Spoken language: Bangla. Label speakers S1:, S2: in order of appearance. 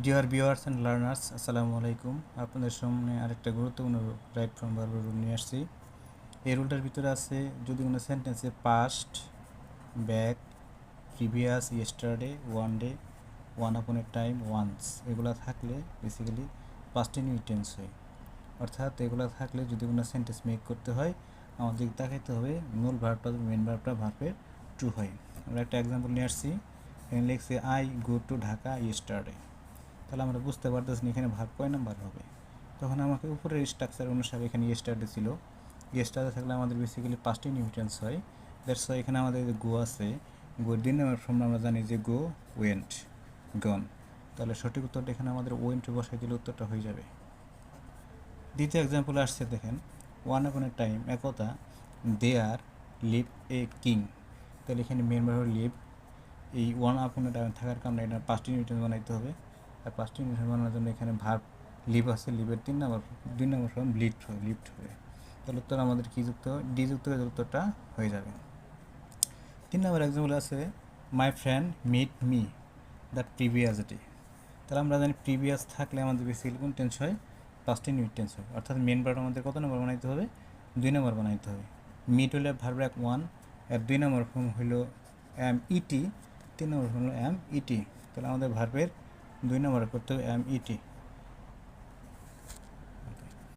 S1: ডিয়ার ভিউয়ার্স অ্যান্ড লার্নার্স, আসসালামু আলাইকুম। আপনাদের সামনে আরেকটা গুরুত্বপূর্ণ রাইট ফ্রম ভার্ব রুল নিয়ে আসছি। এই রুলটার ভিতরে আছে, যদি কোনো সেন্টেন্সে past, back, previous, yesterday, one day, one upon এ টাইম, ওয়ান্স এগুলো থাকলে বেসিক্যালি পাস্ট ইনভিটেন্স হয়। অর্থাৎ এগুলো থাকলে যদি কোনো সেন্টেন্স মেক করতে হয় আমাদের দেখাইতে হবে মূল ভার্বটা মেন ভার্বটা ভার্বের ট্রু হয়। আমরা একটা এক্সাম্পল নিয়ে আসছি, এখানে লিখছে I go to Dhaka yesterday. তাহলে আমরা বুঝতে পারতেছি না এখানে ভাগ কয় নাম্বার হবে। তখন আমাকে উপরের স্ট্রাকচার অনুসারে এখানে ইয়েস্টারডে ছিল, ইয়েস্টারডে থাকলে আমাদের বেসিক্যালি পাস্ট ইনভিটেন্স হয়। দ্যাটস ওয়াই এখানে আমাদের যে গো আছে, গোর 2 নম্বর ফর্ম আমরা জানি যে গো, ওয়েন্ট, গন। তাহলে সঠিক উত্তরটা এখানে আমাদের ওয়েন্ট বসাই দিলে উত্তরটা হয়ে যাবে। দ্বিতীয় এক্সাম্পল আসছে, দেখেন ওয়ান আপন এ টাইম, একদা, দেয়ার লিভ এ কিং। তাহলে এখানে মেন ভার্ব লিভ, এই ওয়ান আপন এ টাইম থাকার কারণে এটা পাস্ট ইনভিটেন্স বানাইতে হবে। আর পাস্ট ইনভিটেন্স বানানোর জন্য এখানে ভার্ব লিভ আছে, লিভের 2 নম্বর ফর্ম লিফট হবে। তাহলে উত্তর আমাদের কী যুক্ত, ডি যুক্ত হয়ে উত্তরটা হয়ে যাবে। 3 নম্বর এক্সাম্পল আছে, my friend meet me the previous day. তাহলে আমরা জানি প্রিভিয়াস থাকলে আমাদের বেসিক্যালি কোন টেন্স হয়, পাস্ট ইনভিট টেন্স হয়। অর্থাৎ মেন ভার্ব আমাদের কত নম্বর বানাইতে হবে, 2 নম্বর বানাইতে হবে। মিট হলে ভার্ব এক 1, আর 2 নম্বর ফর্ম হলো এম ইটি, 3 নম্বর ফর্ম হলো এম ইটি। তাহলে আমাদের ভার্বের 2 নম্বর করতে হবে এম ইটি।